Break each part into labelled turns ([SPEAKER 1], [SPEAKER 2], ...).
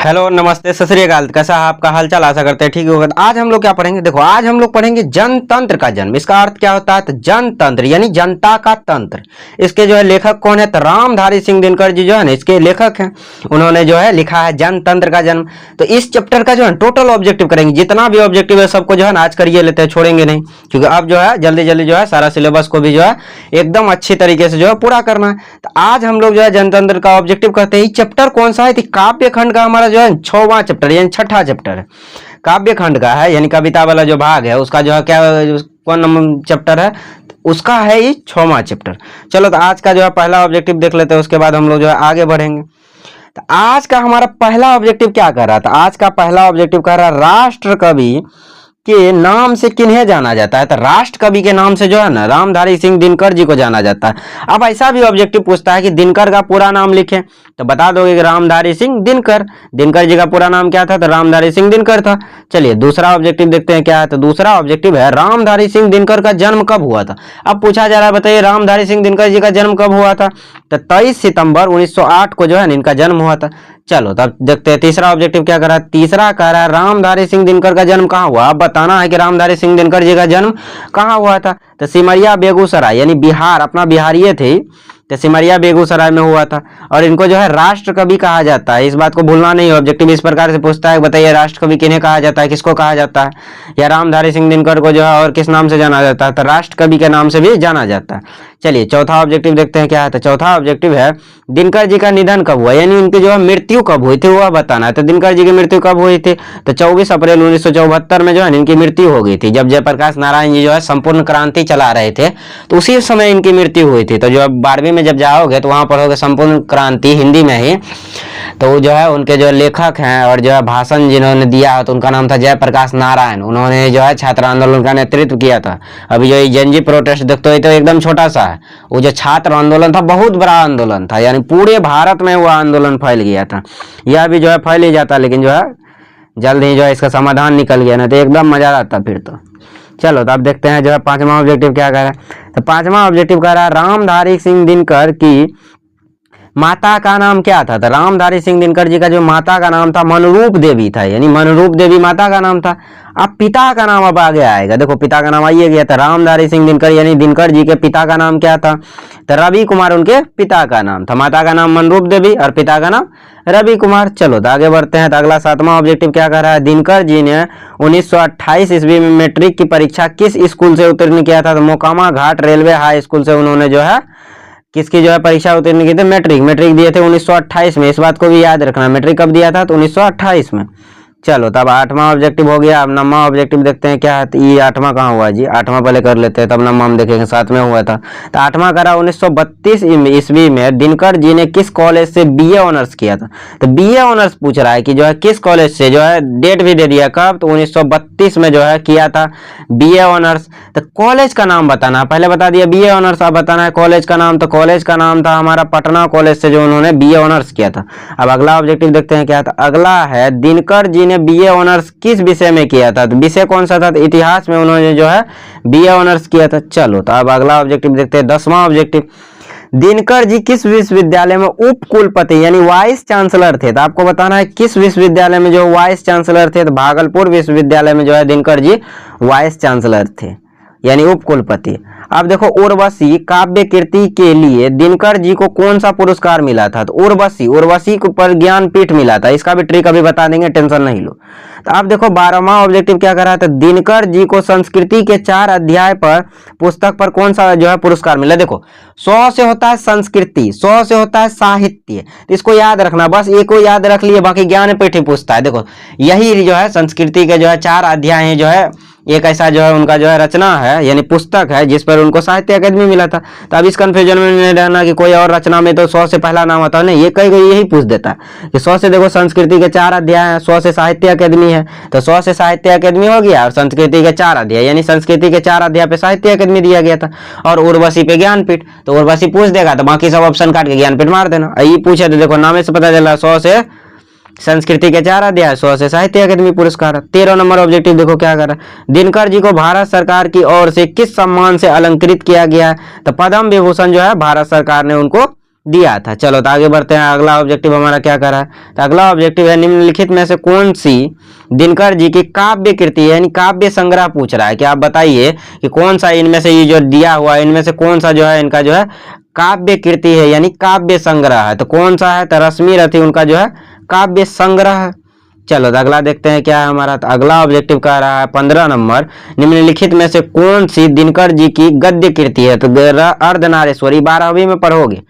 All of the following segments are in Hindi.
[SPEAKER 1] हेलो नमस्ते सत श्री अकाल। कैसा है आपका हालचाल? आशा करते हैं ठीक होगा। तो आज हम लोग क्या पढ़ेंगे? देखो आज हम लोग पढ़ेंगे जनतंत्र का जन्म। इसका अर्थ क्या होता है? तो जनतंत्र यानी जनता का तंत्र। इसके जो है लेखक कौन है? तो रामधारी सिंह दिनकर जी जो है ना इसके लेखक हैं। उन्होंने जो है लिखा है जनतंत्र का जन्म। तो इस चैप्टर का जो है टोटल ऑब्जेक्टिव करेंगे, जितना भी ऑब्जेक्टिव है सबको जो है ना आज करिए लेते हैं, छोड़ेंगे नहीं, क्योंकि अब जो है जल्दी जल्दी जो है सारा सिलेबस को भी जो है एकदम अच्छी तरीके से जो है पूरा करना है। तो आज हम लोग जो है जनतंत्र का ऑब्जेक्टिव करते हैं। चैप्टर कौन सा है? काव्य खंड का हमारा जो है 6वां चैप्टर यानी 6ठा चैप्टर है, काव्य खंड का है, यानी कविता वाला जो भाग है उसका जो है क्या कौन नंबर चैप्टर है? उसका है ये 6वां चैप्टर। चलो तो आज का जो है पहला ऑब्जेक्टिव देख लेते हैं, उसके बाद हम लोग जो है आगे बढ़ेंगे। तो आज का हमारा पहला ऑब्जेक्टिव क्या कर रहा था? आज का पहला ऑब्जेक्टिव कर रहा राष्ट्र कवि के नाम से किन्हें जाना जाता है? तो राष्ट्र कवि के नाम से जो है ना रामधारी सिंह दिनकर जी को जाना जाता है। अब ऐसा भी ऑब्जेक्टिव पूछता है कि दिनकर का पूरा नाम लिखें, तो बता दोगे कि रामधारी सिंह दिनकर। दिनकर जी का पूरा नाम क्या था? तो रामधारी सिंह दिनकर था। चलिए दूसरा ऑब्जेक्टिव देखते हैं क्या है। तो दूसरा ऑब्जेक्टिव है रामधारी सिंह दिनकर का जन्म कब हुआ था? अब पूछा जा रहा है बताइए रामधारी सिंह दिनकर जी का जन्म कब हुआ था? तो 23 सितंबर 1908 को जो है इनका जन्म हुआ था। चलो तब देखते हैं तीसरा ऑब्जेक्टिव क्या कर रहा है। तीसरा कह रहा है रामधारी सिंह दिनकर का जन्म कहाँ हुआ? अब बताना है कि रामधारी सिंह दिनकर जी का जन्म कहाँ हुआ था। तो सिमरिया बेगूसराय यानी बिहार, अपना बिहारिये थे, तो सिमरिया बेगूसराय में हुआ था। और इनको जो है राष्ट्र कवि कहा जाता है, इस बात को भूलना नहीं। ऑब्जेक्टिव इस प्रकार से पूछता है, बताइए राष्ट्र कवि किन्हें कहा जाता है, किसको कहा जाता है, या रामधारी सिंह दिनकर को जो है और किस नाम से जाना जाता है? तो राष्ट्र कवि के नाम से भी जाना जाता है। चलिए चौथा ऑब्जेक्टिव देखते हैं क्या है। तो चौथा ऑब्जेक्टिव है दिनकर जी का निधन कब हुआ, यानी उनकी जो है मृत्यु कब हुई थी वह बताना है। तो दिनकर जी की मृत्यु कब हुई थी? तो 24 अप्रैल 1974 में जो है इनकी मृत्यु हो गई थी। जब जयप्रकाश नारायण जी जो है संपूर्ण क्रांति चला रहे थे तो उसी समय इनकी मृत्यु हुई थी। तो जो 12वीं में जब जाओगे तो वहां पढ़ोगे संपूर्ण क्रांति हिंदी में ही, तो जो है उनके जो लेखक हैं और जो है भाषण जिन्होंने दिया तो उनका नाम था जयप्रकाश नारायण। उन्होंने जो है छात्र आंदोलन का नेतृत्व किया था। अभी जो जनजी प्रोटेस्ट देखते हो तो एकदम छोटा सा है, वो जो छात्र आंदोलन था बहुत बड़ा आंदोलन था, यानी पूरे भारत में वो आंदोलन फैल गया था। यह भी जो है फैल ही जाता, लेकिन जो है जल्द ही जो है इसका समाधान निकल गया ना, तो एकदम मजा आता फिर तो। चलो तो अब देखते हैं जो है पांचवा ऑब्जेक्टिव क्या कह रहा है। तो पांचवा ऑब्जेक्टिव कह रहा है रामधारी सिंह दिनकर की माता का नाम क्या था? तो रामधारी सिंह दिनकर जी का जो माता का नाम था मनरूप देवी था, यानी मनरूप देवी माता का नाम था। अब पिता का नाम अब आगे आएगा, देखो पिता का नाम आइए गया था रामधारी सिंह दिनकर, यानी दिनकर जी के पिता का नाम क्या था? तो रवि कुमार उनके पिता का नाम था। माता का नाम मनरूप देवी और पिता का नाम रवि कुमार। चलो तो आगे बढ़ते हैं। तो अगला सातवां ऑब्जेक्टिव क्या कर रहा है। दिनकर जी ने 1928 ईस्वी में मैट्रिक की परीक्षा किस स्कूल से उत्तीर्ण किया था? तो मोकामा घाट रेलवे हाई स्कूल से उन्होंने जो है किसकी जो है परीक्षा उत्तीर्ण की थी? मैट्रिक दिए थे 1928 में। इस बात को भी याद रखना, मैट्रिक कब दिया था? तो 1928 में। चलो तब आठवां ऑब्जेक्टिव हो गया। अब नौवां ऑब्जेक्टिव देखते हैं क्या है। तो ये आठवां कहाँ हुआ जी? आठवां पहले कर लेते हैं तब नौवां हम देखेंगे, साथ में हुआ था। तो आठवां करा 1932 ईस्वी में दिनकर जी ने किस कॉलेज से बीए ऑनर्स किया था? तो बीए ऑनर्स पूछ रहा है कि जो है किस कॉलेज से, जो है डेट भी दे दिया कब, तो 1932 में जो है किया था बीए ऑनर्स। तो कॉलेज का नाम बताना, पहले बता दिया बीए ऑनर्स, अब बताना है कॉलेज का नाम। तो कॉलेज का नाम था हमारा पटना कॉलेज से जो उन्होंने बीए ऑनर्स किया था। अब अगला ऑब्जेक्टिव देखते हैं क्या था। अगला है दिनकर जी ने बीए ऑनर्स किस विषय में किया था? तो विषय कौन सा था? तो इतिहास में उन्होंने जो है बीए ऑनर्स किया था। चलो तो अब अगला ऑब्जेक्टिव देखते हैं, 10वां ऑब्जेक्टिव। दिनकर जी किस विश्वविद्यालय में उप कुलपति यानी वाइस चांसलर थे? तो आपको बताना है किस विश्वविद्यालय में जो वाइस चांसलर थे। तो भागलपुर विश्वविद्यालय में जो है दिनकर जी वाइस चांसलर थे, यानी उप कुलपति। अब देखो उर्वशी काव्य कृति के लिए दिनकर जी को कौन सा पुरस्कार मिला था? तो उर्वशी पर ज्ञानपीठ मिला था। इसका भी ट्रिक अभी बता देंगे, टेंशन नहीं लो। तो अब देखो 12वां ऑब्जेक्टिव क्या कर रहा था। दिनकर जी को संस्कृति के 4 अध्याय पर पुस्तक पर कौन सा जो है पुरस्कार मिला? देखो 100 से होता है संस्कृति, 100 से होता है साहित्य, तो इसको याद रखना, बस एक को याद रख लिए, बाकी ज्ञानपीठ ही पूछता है। देखो यही जो है संस्कृति के जो है 4 अध्याय है, जो है एक ऐसा जो है उनका जो है रचना है यानी पुस्तक है जिस पर उनको साहित्य अकादमी मिला था। तो अब इस कंफ्यूजन में नहीं रहना कि कोई और रचना में तो 100 से पहला नाम आता है, नहीं, ये कई यही पूछ देता है कि 100 से देखो संस्कृति के 4 अध्याय है, 100 से साहित्य अकादमी है, तो 100 से साहित्य अकादमी हो गया और संस्कृति के 4 अध्याय, यानी संस्कृति के 4 अध्याय पे साहित्य अकादमी दिया गया था और उर्वशी पे ज्ञानपीठ। तो उर्वशी पूछ देगा तो बाकी सब ऑप्शन काट के ज्ञानपीठ मार देना। ये पूछे तो देखो नाम से पता चला 100 से संस्कृति के 4 अध्याय, 100 से साहित्य अकादमी पुरस्कार। 13 नंबर ऑब्जेक्टिव देखो क्या कर रहा है। दिनकर जी को भारत सरकार की ओर से किस सम्मान से अलंकृत किया गया है? तो पद्म विभूषण जो है भारत सरकार ने उनको दिया था। चलो तो आगे बढ़ते हैं, अगला ऑब्जेक्टिव हमारा क्या कर रहा है। तो अगला ऑब्जेक्टिव है निम्नलिखित में से कौन सी दिनकर जी की काव्य कृति है, यानी काव्य संग्रह पूछ रहा है कि आप बताइए कि कौन सा इनमें से ये जो दिया हुआ है इनमें से कौन सा जो है इनका जो है काव्य कृति है, यानी काव्य संग्रह है। तो कौन सा है, तो रश्मि रथी उनका जो है काव्य संग्रह है। चलो तो अगला देखते हैं क्या है हमारा। तो अगला ऑब्जेक्टिव कह रहा है 15 नंबर, निम्नलिखित में से कौन सी दिनकर जी की गद्य कृति है। तो अर्धनारीश्वरी 12वीं में पढ़ोगे,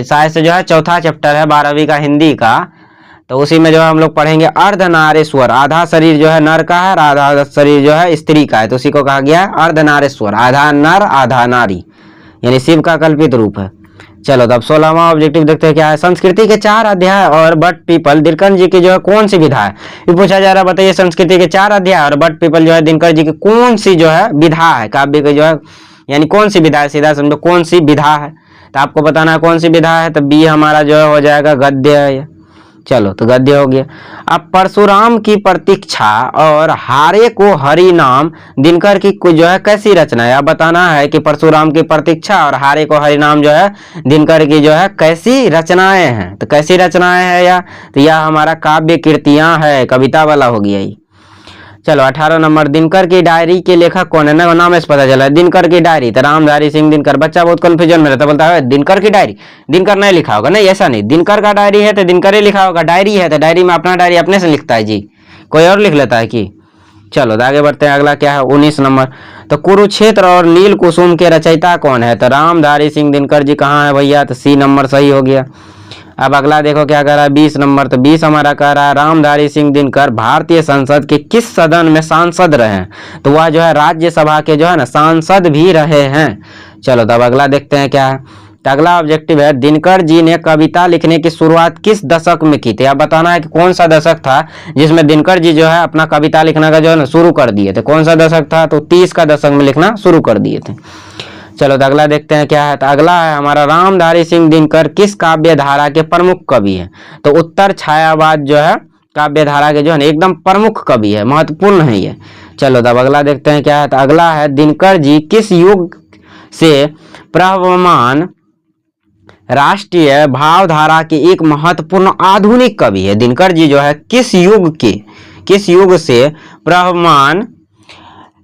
[SPEAKER 1] शायद से जो है चौथा चैप्टर है 12वीं का हिंदी का, तो उसी में जो है हम लोग पढ़ेंगे अर्धनारीश्वर। आधा शरीर जो है नर का है और आधा शरीर जो है स्त्री का है, तो उसी को कहा गया है अर्धनारीश्वर, आधा नर आधा नारी, यानी शिव का कल्पित रूप है। चलो तो अब 16वां ऑब्जेक्टिव देखते हैं क्या है। संस्कृति के 4 अध्याय और बट पीपल दिनकर जी की जो है कौन सी विधा है, ये पूछा जा रहा है। बताइए संस्कृति के 4 अध्याय और बट पीपल जो है दिनकर जी की कौन सी जो है विधा है, काव्य की जो है यानी कौन सी विधा है, सीधा समझो कौन सी विधा है। तो आपको बताना है कौन सी विधा है, तो बी हमारा जो है हो जाएगा गद्य है। चलो तो गद्य हो गया। अब परशुराम की प्रतीक्षा और हारे को हरि नाम दिनकर की जो है कैसी रचना है। अब बताना है कि परशुराम की प्रतीक्षा और हारे को हरि नाम जो है दिनकर की जो है कैसी रचनाएं हैं। तो कैसी रचनाएं हैं या, तो यह हमारा काव्य कृतियां है, कविता वाला हो गया ये। चलो 18 नंबर, दिनकर की डायरी के लेखक कौन है ना, नाम से पता चला है दिनकर की डायरी, तो रामधारी सिंह दिनकर। बच्चा बहुत कंफ्यूजन में रहता, बोलता है दिनकर की डायरी, दिनकर नहीं लिखा होगा, नहीं ऐसा नहीं, दिनकर का डायरी है तो दिनकर ही लिखा होगा, डायरी है तो डायरी में अपना डायरी अपने से लिखता है जी, कोई और लिख लेता है कि। चलो तो आगे बढ़ते हैं, अगला क्या है 19 नंबर, तो कुरुक्षेत्र और नील कुसुम के रचयिता कौन है। तो रामधारी सिंह दिनकर जी कहाँ है भैया, तो सी नंबर सही हो गया। अब अगला देखो क्या कह रहा है 20 नंबर, तो 20 हमारा कह रहा है रामधारी सिंह दिनकर भारतीय संसद के किस सदन में सांसद रहे हैं। तो वह जो है राज्यसभा के जो है ना सांसद भी रहे हैं। चलो तो अब अगला देखते हैं क्या है। तो अगला ऑब्जेक्टिव है दिनकर जी ने कविता लिखने की शुरुआत किस दशक में की थी। अब बताना है कि कौन सा दशक था जिसमें दिनकर जी जो है अपना कविता लिखना का जो है ना शुरू कर दिए थे, कौन सा दशक था, तो 30 का दशक में लिखना शुरू कर दिए थे। चलो तो अगला देखते हैं क्या है। तो अगला है हमारा रामधारी सिंह दिनकर किस काव्य धारा के प्रमुख कवि हैं। तो उत्तर छायावाद जो है काव्य धारा के जो है ना एकदम प्रमुख कवि है, महत्वपूर्ण है ये। चलो तो अब अगला देखते हैं क्या है। तो अगला है दिनकर जी किस युग से प्रवर्तमान राष्ट्रीय भावधारा के एक महत्वपूर्ण आधुनिक कवि है। दिनकर जी जो है किस युग से प्रवर्तमान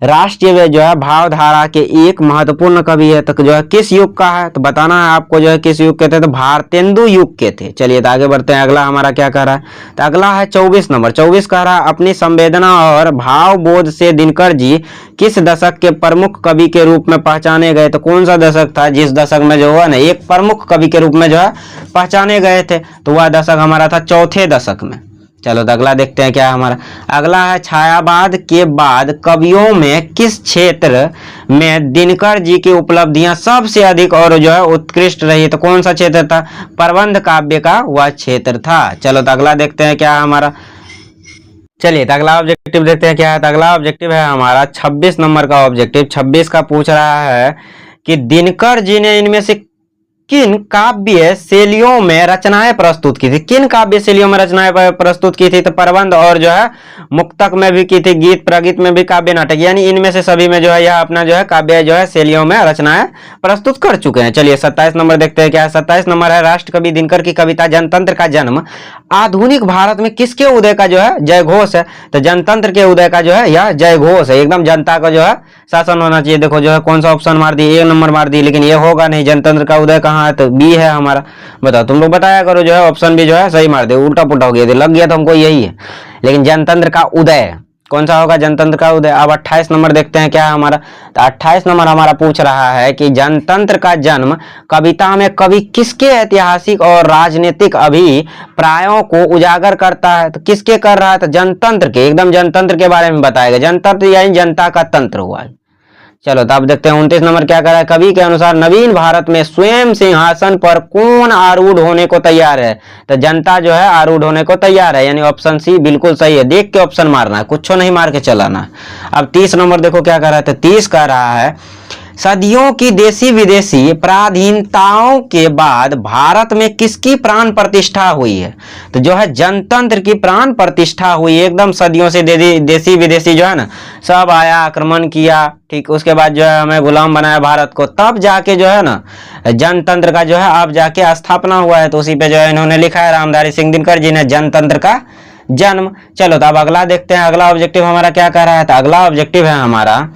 [SPEAKER 1] राष्ट्रीय जो है भावधारा के एक महत्वपूर्ण कवि है। तो जो है किस युग का है, तो बताना है आपको जो है किस युग के थे, तो भारतेंदु युग के थे। चलिए तो आगे बढ़ते हैं, अगला हमारा क्या कह रहा है। तो अगला है 24 नंबर, 24 कह रहा है अपनी संवेदना और भाव बोध से दिनकर जी किस दशक के प्रमुख कवि के रूप में पहचाने गए। तो कौन सा दशक था जिस दशक में जो है ना एक प्रमुख कवि के रूप में जो है पहचाने गए थे, तो वह दशक हमारा था चौथे दशक में। चलो तो अगला देखते हैं क्या है हमारा। अगला है छायावाद के बाद कवियों में किस क्षेत्र में दिनकर जी की उपलब्धियां सबसे अधिक और जो है उत्कृष्ट रही। तो कौन सा क्षेत्र था, प्रबंध काव्य का वह क्षेत्र था। चलो तो अगला देखते हैं क्या है हमारा। चलिए तो अगला ऑब्जेक्टिव देखते हैं क्या है। तो अगला ऑब्जेक्टिव है हमारा 26 नंबर का ऑब्जेक्टिव। 26 का पूछ रहा है कि दिनकर जी ने इनमें से किन काव्य शैलियों में रचनाएं प्रस्तुत की थी। किन काव्य शैलियों में रचनाएं प्रस्तुत की थी, तो प्रबंध और जो है मुक्तक में भी की थी, गीत प्रगीत में भी, काव्य नाटक, यानी इनमें से सभी में जो है यह अपना जो है काव्य जो है शैलियों में रचनाएं प्रस्तुत कर चुके हैं। चलिए 27 नंबर देखते हैं क्या है। 27 नंबर है राष्ट्रकवि दिनकर की कविता जनतंत्र का जन्म आधुनिक भारत में किसके उदय का जो है जय घोष है। तो जनतंत्र के उदय का जो है यह जय घोष है, एकदम जनता का जो है शासन होना चाहिए। देखो जो है कौन सा ऑप्शन मार दी, 1 नंबर मार दी, लेकिन ये होगा नहीं। जनतंत्र का उदय कहाँ है, तो बी है हमारा। बताओ तुम लोग बताया करो, जो है ऑप्शन भी जो है सही मार दे, उल्टा पुल्टा हो गया, लग गया तो हमको यही है, लेकिन जनतंत्र का उदय कौन सा होगा, जनतंत्र का उदय। अब 28 नंबर देखते हैं क्या है हमारा। तो 28 नंबर हमारा पूछ रहा है कि जनतंत्र का जन्म कविता में कवि किसके ऐतिहासिक और राजनीतिक अभिप्रायों को उजागर करता है। तो किसके कर रहा है, तो जनतंत्र के, एकदम जनतंत्र के बारे में बताएगा। जनतंत्र यानी जनता का तंत्र हुआ है। चलो तो अब देखते हैं 29 नंबर क्या कर रहा है। कवि के अनुसार नवीन भारत में स्वयं सिंहासन पर कौन आरूढ़ होने को तैयार है। तो जनता जो है आरूढ़ होने को तैयार है, यानी ऑप्शन सी बिल्कुल सही है। देख के ऑप्शन मारना है, कुछ नहीं मार के चलाना है। अब 30 नंबर देखो क्या कर रहा है। तो 30 कह रहा है सदियों की देसी विदेशी पराधीनताओं के बाद भारत में किसकी प्राण प्रतिष्ठा हुई है? तो जो है जनतंत्र की प्राण प्रतिष्ठा हुई। एकदम सदियों से देसी विदेशी जो है ना सब आया, आक्रमण किया, ठीक, उसके बाद जो है हमें गुलाम बनाया भारत को, तब जाके जो है ना जनतंत्र का जो है अब जाके स्थापना हुआ है। तो उसी पे जो है इन्होंने लिखा है रामधारी सिंह दिनकर जी ने, जनतंत्र का जन्म। चलो तो अब अगला देखते हैं, अगला ऑब्जेक्टिव हमारा क्या कह रहा है। तो अगला ऑब्जेक्टिव है हमारा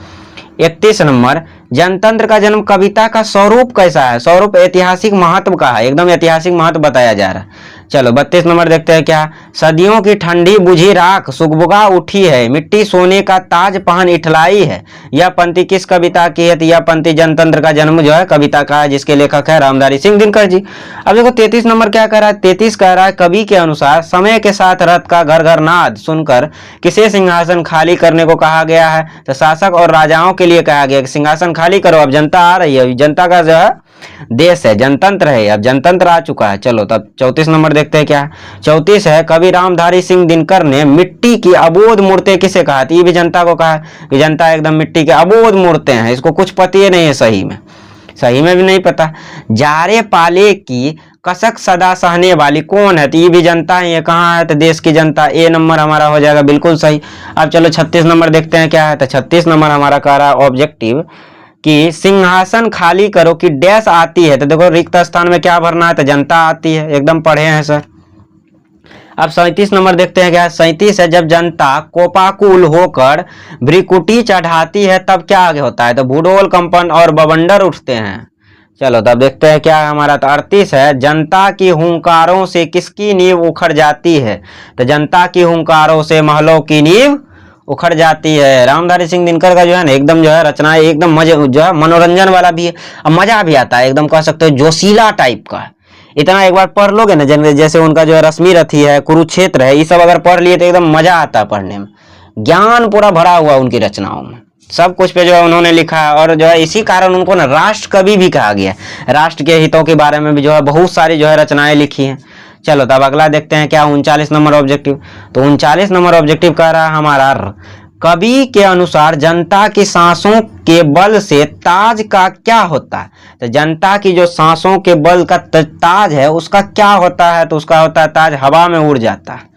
[SPEAKER 1] 31 नंबर, जनतंत्र का जन्म कविता का स्वरूप कैसा है? स्वरूप ऐतिहासिक महत्व का है, एकदम ऐतिहासिक महत्व बताया जा रहा है। चलो 32 नंबर देखते हैं क्या, सदियों की ठंडी बुझी राख सुगबुगा उठी है, मिट्टी सोने का ताज पहन इठलाई है। यह पंक्ति किस कविता की है? तो यह पंक्ति जनतंत्र का जन्म जो है कविता का है, जिसके लेखक है रामधारी सिंह दिनकर जी। अब देखो 33 नंबर क्या कह रहा है, 33 कह रहा है कवि के अनुसार समय के साथ रथ का घर घर नाद सुनकर किसे सिंहासन खाली करने को कहा गया है? तो शासक और राजाओं के लिए कहा गया कि सिंहासन खाली करो, अब जनता आ रही है, जनता का जो है देश है, जनतंत्र है, अब जनतंत्र आ चुका है। चलो तब 34 नंबर देखते हैं क्या, 34 है कवि रामधारी सिंह दिनकर ने मिट्टी की अबोध मूर्तें किसे कहा? ये भी जनता को कहा कि जनता एकदम मिट्टी के अबोध मूर्तें हैं, इसको कुछ पता ही नहीं है, सही में भी नहीं पता। जारे पाले की कसक सदा सहने वाली कौन है? तो ये भी जनता है, ये कहाँ है? तो देश की जनता। ए नंबर हमारा हो जाएगा बिल्कुल सही। अब चलो 36 नंबर देखते हैं क्या है। तो 36 नंबर हमारा कह रहा है ऑब्जेक्टिव कि सिंहासन खाली करो कि डैश आती है। तो देखो रिक्त स्थान में क्या भरना है? तो जनता आती है, एकदम पढ़े हैं सर। अब 37 नंबर देखते हैं क्या, 37 है जब जनता कोपाकुल होकर भ्रिकुटी चढ़ाती है तब क्या आगे होता है? तो भूडोल कंपन और बवंडर उठते हैं। चलो तब देखते हैं क्या है हमारा। तो 38 है जनता की हुंकारों से किसकी नींव उखड़ जाती है? तो जनता की हुंकारों से महलों की नींव उखड़ जाती है। रामधारी सिंह दिनकर का जो है ना एकदम जो है रचना एकदम मजे जो है मनोरंजन वाला भी है, अब मजा भी आता है, एकदम कह सकते हो जोशीला टाइप का। इतना एक बार पढ़ लोगे ना, जैसे उनका जो है रश्मि रथी है, कुरुक्षेत्र है, ये सब अगर पढ़ लिए तो एकदम मजा आता है पढ़ने में। ज्ञान पूरा भरा हुआ उनकी रचनाओं में, सब कुछ पे जो है उन्होंने लिखा है। और जो है इसी कारण उनको ना राष्ट्र कवि भी कहा गया है। राष्ट्र के हितों के बारे में भी जो है बहुत सारी जो है रचनाएं लिखी हैं। चलो तब अगला देखते हैं क्या, 39 नंबर ऑब्जेक्टिव। तो 39 नंबर ऑब्जेक्टिव कह रहा है हमारा कवि के अनुसार जनता की सांसों के बल से ताज का क्या होता है? तो जनता की जो सांसों के बल का ताज है उसका क्या होता है? तो उसका होता है ताज हवा में उड़ जाता है।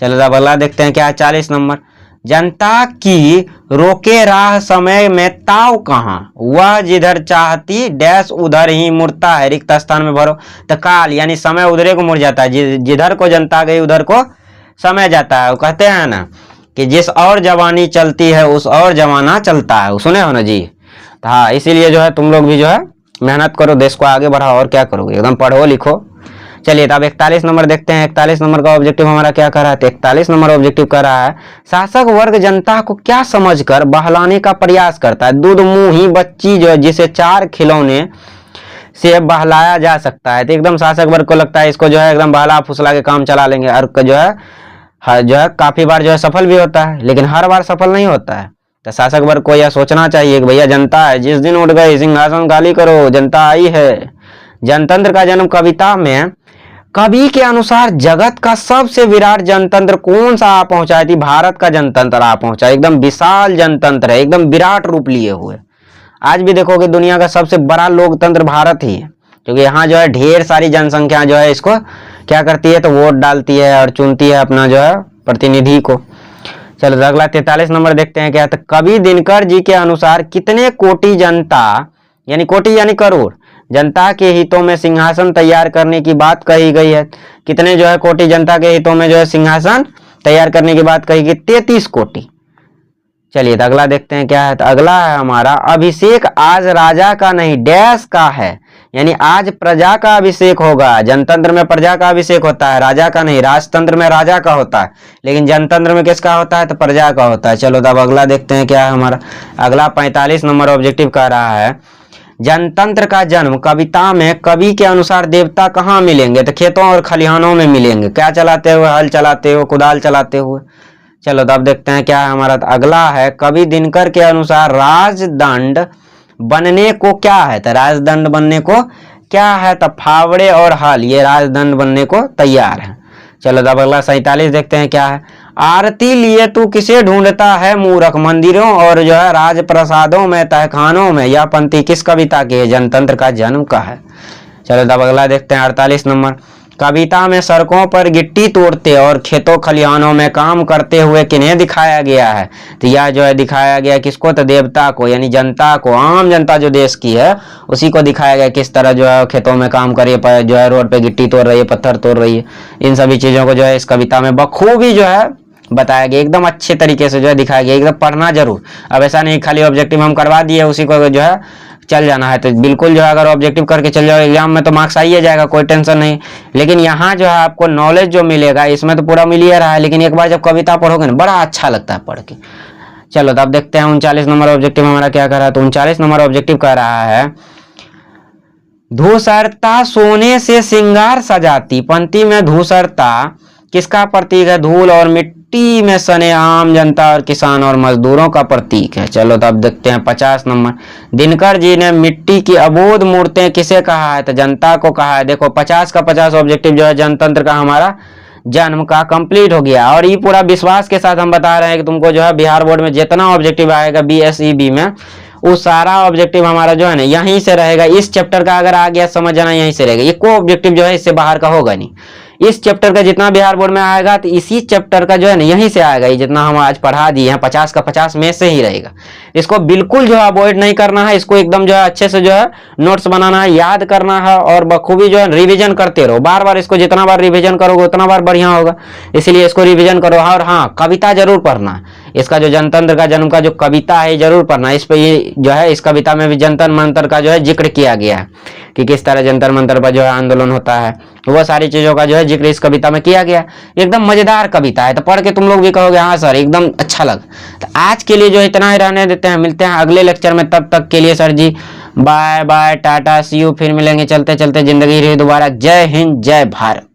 [SPEAKER 1] चलो तब अगला देखते हैं क्या, 40 नंबर, जनता की रोके राह समय में ताव कहाँ? वह जिधर चाहती डैश उधर ही मुड़ता है, रिक्त स्थान में भरो। तो काल यानी समय उधरे को मुड़ जाता है, जिधर को जनता गई उधर को समय जाता है। वो कहते हैं ना कि जिस और जवानी चलती है उस और जमाना चलता है, सुने हो ना जी। तो हाँ, इसीलिए जो है तुम लोग भी जो है मेहनत करो, देश को आगे बढ़ाओ, और क्या करोगे, एकदम पढ़ो लिखो। चलिए तब 41 नंबर देखते हैं। 41 नंबर का ऑब्जेक्टिव हमारा क्या कर रहा है? तो 41 नंबर ऑब्जेक्टिव कर रहा है शासक वर्ग जनता को क्या समझकर बहलाने का प्रयास करता है? दूध मुंही बच्ची जो है जिसे 4 खिलौने से बहलाया जा सकता है। तो एकदम शासक वर्ग को लगता है इसको जो है एकदम बहला फुसला के काम चला लेंगे, और जो है काफी बार जो है सफल भी होता है, लेकिन हर बार सफल नहीं होता है। तो शासक वर्ग को यह सोचना चाहिए कि भैया जनता है, जिस दिन उठ गई सिंहासन खाली करो, जनता आई है। जनतंत्र का जन्म कविता में कवि के अनुसार जगत का सबसे विराट जनतंत्र कौन सा आ पहुंचा है? भारत का जनतंत्र आ पहुंचा, एकदम विशाल जनतंत्र है, एकदम विराट रूप लिए हुए। आज भी देखोगे दुनिया का सबसे बड़ा लोकतंत्र भारत ही है, क्योंकि यहाँ जो है ढेर सारी जनसंख्या जो है इसको क्या करती है, तो वोट डालती है और चुनती है अपना जो है प्रतिनिधि को। चलो अगला 43 नंबर देखते हैं क्या, तो कवि दिनकर जी के अनुसार कितने कोटि जनता, यानी कोटि यानी करोड़, जनता के हितों में सिंहासन तैयार करने की बात कही गई है? कितने जो है कोटि जनता के हितों में जो है सिंहासन तैयार करने की बात कही गई? 33 कोटि। चलिए तो अगला देखते हैं क्या है। तो अगला है हमारा अभिषेक आज राजा का नहीं डैश का है, यानी आज प्रजा का अभिषेक होगा। जनतंत्र में प्रजा का अभिषेक होता है, राजा का नहीं। राजतंत्र में राजा का होता है, लेकिन जनतंत्र में किसका होता है? तो प्रजा का होता है। चलो तब अगला देखते हैं क्या है हमारा। अगला 45 नंबर ऑब्जेक्टिव कह रहा है जनतंत्र का जन्म कविता में कवि के अनुसार देवता कहाँ मिलेंगे? तो खेतों और खलिहानों में मिलेंगे। क्या चलाते हुए? हल चलाते हुए, कुदाल चलाते हुए। चलो तो अब देखते हैं क्या है हमारा। तो अगला है कवि दिनकर के अनुसार राजदंड बनने को क्या है? तो राजदंड बनने को क्या है? तो फावड़े और हल, ये राजदंड बनने को तैयार है। चलो तो अब अगला 47 देखते हैं क्या है। आरती लिए तू किसे ढूंढता है मूर्ख, मंदिरों और जो है राजप्रसादों में तहखानों में। यह पंक्ति किस कविता की है? जनतंत्र का जन्म का है। चलो तब अगला देखते हैं 48 नंबर। कविता में सड़कों पर गिट्टी तोड़ते और खेतों खलिहानों में काम करते हुए किन्हें दिखाया गया है? तो यह जो है दिखाया गया किसको? तो देवता को, यानी जनता को, आम जनता जो देश की है उसी को दिखाया गया किस तरह जो है खेतों में काम कर रही है, जो है रोड पे गिट्टी तोड़ रही है, पत्थर तोड़ रही है। इन सभी चीजों को जो है इस कविता में बखूबी जो है बताया गया, एकदम अच्छे तरीके से जो है दिखाया गया। एकदम पढ़ना जरूर। अब ऐसा नहीं खाली ऑब्जेक्टिव हम करवा दिए उसी को जो है चल जाना है, तो बिल्कुल जो है अगर ऑब्जेक्टिव करके चल जाओ एग्जाम में तो मार्क्स आ ही जाएगा, कोई टेंशन नहीं। लेकिन यहाँ जो है आपको नॉलेज जो मिलेगा इसमें तो पूरा मिल ही रहा है, लेकिन एक बार जब कविता पढ़ोगे ना बड़ा अच्छा लगता है पढ़ के। चलो तो अब देखते हैं 39 नंबर ऑब्जेक्टिव हमारा क्या कर रहा है। तो 39 नंबर ऑब्जेक्टिव कह रहा है धूसरता सोने से श्रृंगार सजाती। पंक्ति में धूसरता किसका प्रतीक है? धूल और मिट्टी में सने आम जनता और किसान और मजदूरों का प्रतीक है। चलो तो अब देखते हैं 50 नंबर। दिनकर जी ने मिट्टी की अबोध मूर्तें किसे कहा है? तो जनता को कहा है। देखो 50 का 50 ऑब्जेक्टिव जो है जनतंत्र का हमारा जन्म का कंप्लीट हो गया। और ये पूरा विश्वास के साथ हम बता रहे हैं कि तुमको जो है बिहार बोर्ड में जितना ऑब्जेक्टिव आएगा BSEB में वो सारा ऑब्जेक्टिव हमारा जो है ना यहीं से रहेगा। इस चैप्टर का अगर आ गया समझ जाना यहीं से रहेगा, ये कोई ऑब्जेक्टिव जो है इससे बाहर का होगा नहीं। इस चैप्टर का जितना बिहार बोर्ड में आएगा तो इसी चैप्टर का जो है ना यहीं से आएगा। ये जितना हम आज पढ़ा दिए हैं 50 का 50 में से ही रहेगा। इसको बिल्कुल जो है अवॉइड नहीं करना है, इसको एकदम जो है अच्छे से जो है नोट्स बनाना है, याद करना है और बखूबी जो है रिवीजन करते रहो। बार बार इसको जितना बार रिवीजन करोगे उतना बार बढ़िया होगा, इसलिए इसको रिवीजन करो। और हाँ, कविता जरूर पढ़ना। इसका जो जनतंत्र का जन्म का जो कविता है जरूर पढ़ना। इस पे ये जो है इस कविता में भी जंतर मंतर का जो है जिक्र किया गया है कि किस तरह जंतर मंतर पर जो है आंदोलन होता है, वो सारी चीजों का जो है जिक्र इस कविता में किया गया। एकदम मजेदार कविता है, तो पढ़ के तुम लोग भी कहोगे हाँ सर एकदम अच्छा लगा। तो आज के लिए जो इतना ही रहने देते हैं, मिलते हैं अगले लेक्चर में। तब तक के लिए sir ji bye bye, tata, see you. फिर मिलेंगे चलते चलते जिंदगी रही दोबारा। जय हिंद, जय भारत।